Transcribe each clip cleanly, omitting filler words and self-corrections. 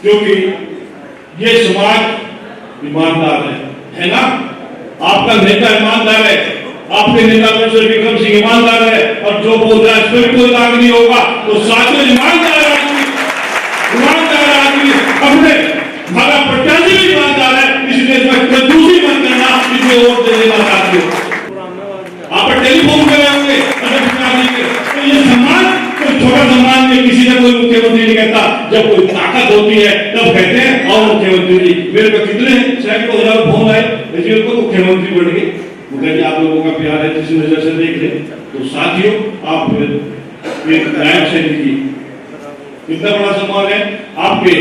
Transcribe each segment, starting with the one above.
क्योंकि ये समाज ईमानदार है ना। आपका नेता ईमानदार है, आपके नेता प्रोफेसर विक्रम सिंह ईमानदार है, और जो बोल रहा है इस पर कोई दाग नहीं होगा। तो साथियों, ईमानदार आदमी अपने हमारा प्रत्याशी भी ईमानदार है, इसलिए कंजूसी मत करना, इसलिए वोट दे देना। साथियों, आप टेलीफोन कर रहे होंगे तो ये सम्मान कोई छोटा सम्मान में किसी ने कोई मुख्यमंत्री नहीं कहता। जब कोई ताकत होती है तब कहते हैं और मुख्यमंत्री जी। मेरे को कितने सैकड़ों हजार फोन आए, देखिए उनको मुख्यमंत्री बन गए। वो कहते आप लोगों का प्यार है, जिस नजर से देख ले। तो साथियों, आप एक नायब से लीजिए, कितना बड़ा सम्मान है। आपके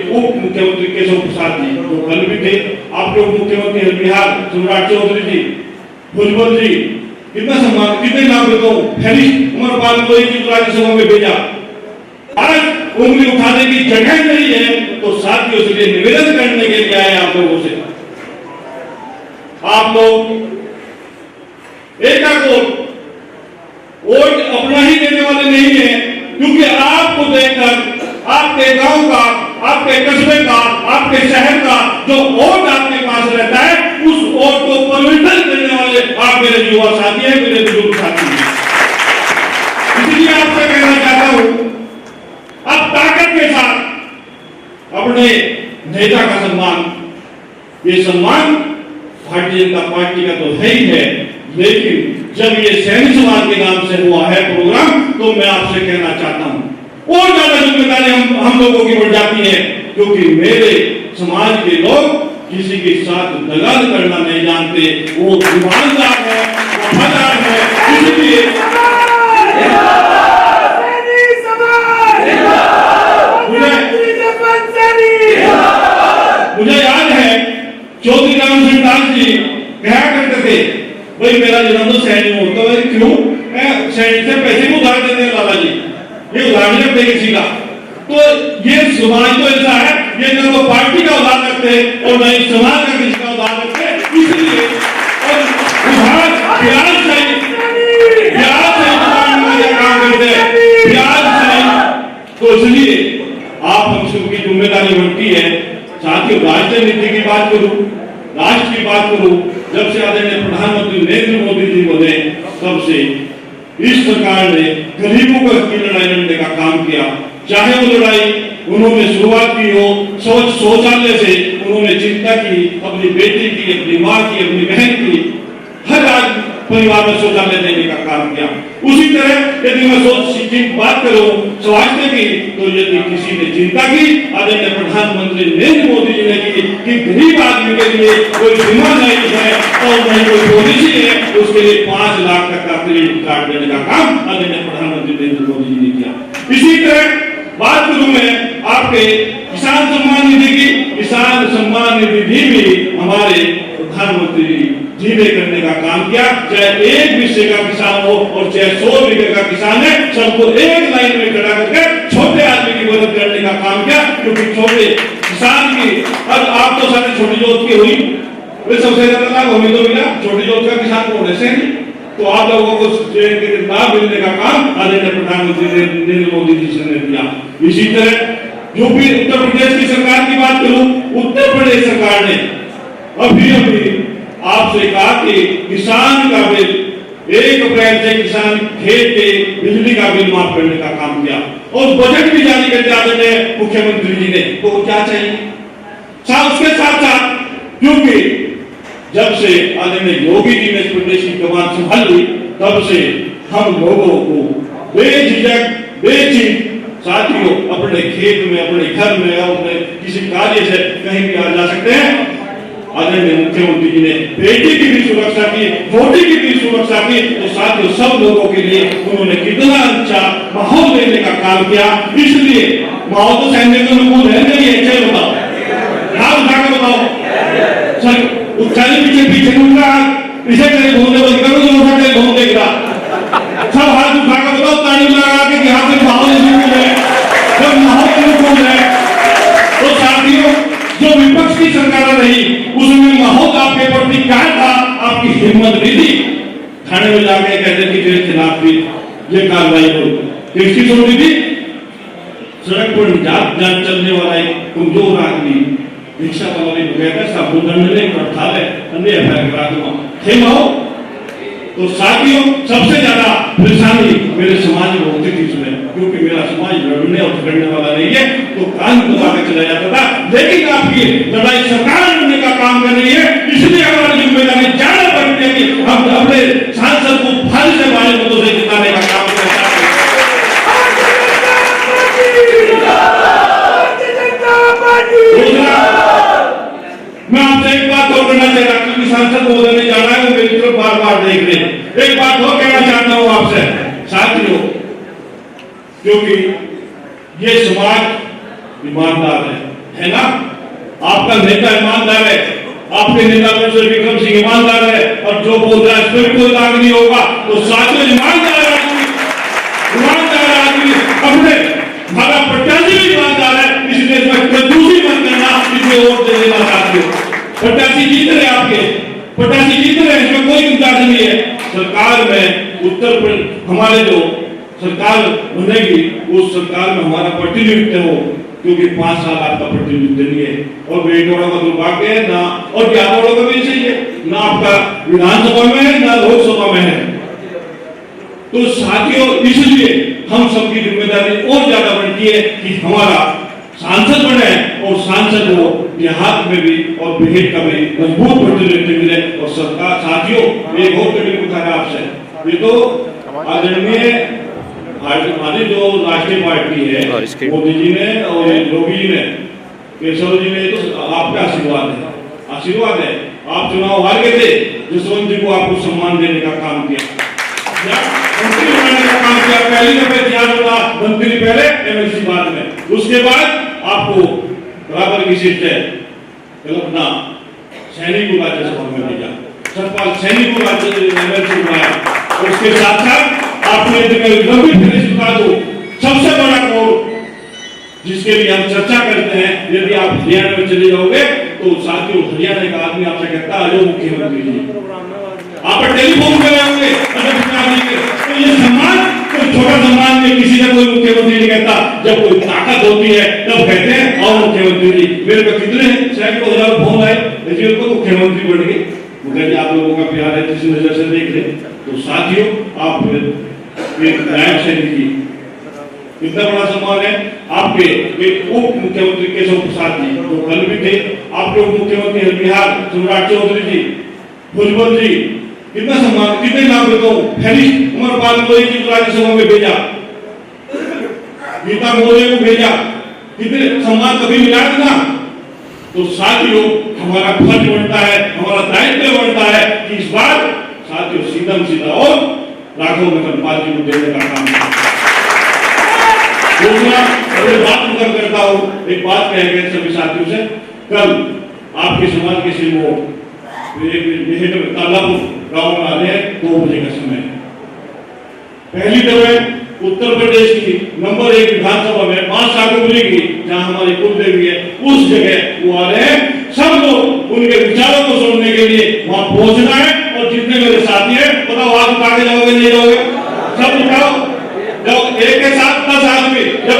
उप मुख्यमंत्री केशव प्रसाद जी जो कल भी थे, आपके उप मुख्यमंत्री बिहार सम्राट चौधरी जी, भुजबल जी, कितना सम्मान, कितने नागरिकों उमरपाल कोई की राज्यसभा में भेजा। आज उंगली उठाने की जगह नहीं है, तो साथियों से निवेदन करने के लिए आए आप लोगों से। आप लोग वोट अपना ही देने वाले नहीं है, क्योंकि आपको देखकर आपके गांव का, आपके कस्बे का, आपके शहर का जो वोट आपके पास रहता है, उस वोट को परिवर्तन करने वाले आप मेरे युवा साथी हैं, मेरे बुजुर्ग साथी हैं। इसलिए आपसे कहना चाहता हूं, आप ताकत के साथ अपने नेता का सम्मान, ये सम्मान भारतीय जनता पार्टी का तो है ही है, लेकिन जब ये सैनिक समाज के नाम से हुआ है प्रोग्राम, तो मैं आपसे कहना चाहता हूं और ज्यादा जिम्मेदारी हम लोगों की बढ़ जाती है, क्योंकि मेरे समाज के लोग किसी के साथ दगाल करना नहीं जानते, वो ईमानदार है, वफादार है। इसलिए मुझे याद है चौधरी राम सिंह दास जी कहा करते थे, भाई मेरा जन्म तो सैनिक में होता है, क्यों सैनिक से पैसे को उधार देते हैं लाला जी, ये उधार नहीं करते किसी का। तो ये समाज तो ऐसा है, ये न तो पार्टी का उधार रखते हैं और न ही समाज का किसी का उधार रखते हैं। इसलिए उधार ब्याज सही काम करते हैं, ब्याज सही। तो इसलिए आप हम सबकी जिम्मेदारी बनती है। साथियों, राष्ट्रीय नीति की बात करूं, राष्ट्र की बात करूं, जब से आदरणीय प्रधानमंत्री नरेंद्र मोदी जी बने तब से इस सरकार ने गरीबों की लड़ाई लड़ने का काम किया। चाहे वो लड़ाई उन्होंने शुरुआत की हो शौचालय से, उन्होंने चिंता की अपनी बेटी की, अपनी माँ की, अपनी बहन की, हर आज परिवार में शौचालय देने का काम किया। उसी तरह यदि मैं सोच की बात करूं स्वास्थ्य की, तो यदि किसी ने चिंता की आदरणीय प्रधानमंत्री नरेंद्र मोदी जी ने की कि गरीब आदमी के लिए कोई बीमा नहीं है और नहीं कोई पॉलिसी है, उसके लिए 5 लाख तक का क्रेडिट कार्ड देने का काम आदरणीय प्रधानमंत्री नरेंद्र मोदी जी ने किया। इसी तरह बात करूं मैं आपके किसान सम्मान निधि की, किसान सम्मान निधि भी हमारे प्रधानमंत्री जी ने करने का काम किया। चाहे 1 बीघे का किसान हो और चाहे 100 बीघे का किसान है, सबको एक लाइन में खड़ा करके छोटे आदमी की मदद करने का काम किया। क्योंकि छोटे किसान की, अब आप तो सारे छोटी जोत की हुई, सबसे ज्यादा लाभ हमें तो मिला, छोटी जोत का किसान को होने से नहीं। तो आप लोगों को लाभ मिलने का काम आदरणीय प्रधानमंत्री नरेंद्र मोदी जी ने किया। इसी तरह यूपी उत्तर प्रदेश की सरकार की बात करूं, उत्तर प्रदेश सरकार ने अभी आपसे कहा कि किसान का बिल 1 अप्रैल से किसान खेत के बिजली का बिल माफ करने का काम किया और बजट भी जारी करके आदरणीय मुख्यमंत्री जी ने। तो क्या चाहिए उसके साथ साथ, क्योंकि जब से आदरणीय योगी जी ने इस प्रदेश की कमान संभाली, तब से हम लोगों को बेझिझक बेचिंत साथियों अपने खेत में, अपने घर में, अपने किसी कार्य से कहीं भी आ जा सकते हैं। आदरणीय मुख्यमंत्री जी ने बेटी की भी सुरक्षा की, वोटी की भी सुरक्षा की। तो साथियों, सब लोगों के लिए उन्होंने कितना अच्छा माहौल देने का काम किया। इसलिए माहौल तो सैनिक अनुकूल है नहीं है, चलो बताओ, हाथ उठा के बताओ, सर उच्चारी पीछे पीछे उठा, इसे कहीं घूमने बंद करो तो उठा के घूम देगा। सब हाथ उठा के बताओ, ताली लगा के यहाँ पे माहौल अनुकूल है, जब माहौल अनुकूल है। तो साथियों, जो विपक्ष की सरकार रही उसमें माहौल आपके प्रति क्या था, आपकी हिम्मत नहीं थी थाने में जाके कहते थे मेरे खिलाफ भी ये कार्रवाई हो। किसकी सुनती थी? सड़क पर जांच चलने वाला एक कमजोर आदमी रिक्शा वाला ने कहता सब दंड ने रखा है अन्य अफेयर करा दूंगा थे माओ। तो साथियों सबसे ज्यादा परेशानी मेरे समाज में होती थी इसमें, क्योंकि मेरा समाज लड़ने और झगड़ने वाला नहीं है, तो कानून दबा के चला जाता था। लेकिन आपकी लड़ाई सरकार लड़ने का काम कर रही है, इसलिए हमारी जिम्मेदारी ज्यादा बढ़ती है कि हम अपने सांसद को भारी से भारी मतों से जिताने का काम करता है। मैं आपसे एक बात और करना चाह रहा, क्योंकि सांसद महोदय ने जाना है, वो मेरी तरफ बार बार देख रहे हैं। एक बात और कहना चाहता हूं आपसे साथियों, क्योंकि ये समाज ईमानदार है ना? आपका नेता ईमानदार है, आपके नेता प्रोफेसर विक्रम सिंह ईमानदार है, और जो बोल रहा है इस पर कोई दाग नहीं होगा। तो साथियों ईमानदार आदमी अपने हमारा प्रत्याशी भी ईमानदार है, इसलिए इसमें कंजूसी मत करना, इसमें वोट दे देना। साथियों प्रत्याशी जीत रहे, आपके प्रत्याशी जीत रहे, इसमें कोई इंतजार नहीं है। सरकार में उत्तर प्रदेश हमारे जो सरकार बनेगी उस सरकार में हमारा प्रतिनिधित्व हो, क्योंकि 5 साल आपका प्रतिनिधित्व नहीं है, और बेटोड़ों का दुर्भाग्य है ना, और यादवों का भी सही है ना, आपका विधानसभा में है ना लोकसभा में है। तो साथियों इसलिए हम सबकी जिम्मेदारी और ज्यादा बनती है कि हमारा सांसद बने, और सांसद हो देहात में भी और बिहेट का भी मजबूत प्रतिनिधित्व मिले। और सरकार साथियों एक और कड़ी बता रहा आपसे, ये तो आदरणीय हमारी जो राष्ट्रीय पार्टी है मोदी जी ने और योगी जी ने, केशव जी ने, तो आपका आशीर्वाद है। आप चुनाव हार गए थे, जसवंत जी को आपको सम्मान देने का काम किया, मंत्री बनाने का काम किया। पहली दफे दिया होगा मंत्री पहले, एमएलसी बाद में, उसके बाद आपको बराबर की सीट है अपना सैनिक को राज्यसभा में भेजा, सतपाल सैनिक को राज्य एमएलसी बनाया। उसके साथ साथ आपने लंबी फिनिश बता दो, सबसे बड़ा कोर जिसके लिए हम चर्चा करते हैं, यदि आप हरियाणा में चले जाओगे तो साथियों हरियाणा का आदमी आपसे कहता है हेलो मुख्यमंत्री जी, आप टेलीफोन कर रहे होंगे तो ये सम्मान कोई छोटा सम्मान में किसी का कोई मुख्यमंत्री नहीं कहता। जब कोई ताकत होती है तब कहते हैं और मुख्यमंत्री जी। मेरे को कितने सैकड़ों हजार फोन आए, लेकिन उनको मुख्यमंत्री बन गए। वो कहते आप लोगों का प्यार है, किसी नजर से देख ले। तो साथियों आप एक नायब सैनिक जी, इतना बड़ा सम्मान है। आपके एक उप मुख्यमंत्री केशव प्रसाद जी जो कल भी थे, आपके उप मुख्यमंत्री बिहार सम्राट चौधरी जी, भुजबल जी, कितना सम्मान, कितने नाम बताओ, फैलिस्ट उमरपाल मोदी जी को राज्यसभा में भेजा, गीता मोदी को भेजा, कितने सम्मान कभी मिला ना। तो साथियों हमारा फर्ज बनता है, हमारा दायित्व बनता है कि इस बार साथियों सीधा और राघव नगरपाल जी को देने का काम दूसरा। बात करता हूँ, एक बात कह गए सभी साथियों से, कल आपके समाज के सिमो तालापुर गांव में आ रहे 2 बजे का समय। पहली दफे उत्तर प्रदेश की नंबर 1 विधानसभा में 5 सागुपरी की, जहां हमारी कुलदेवी है, उस जगह वो आ रहे हैं। सब लोग उनके विचारों को सुनने के लिए वहां पहुंचना है। और जितने मेरे साथी हैं बताओ आप उठा के जाओगे नहीं जाओगे, सब उठाओ, जब एक के साथ 10 आदमी, जब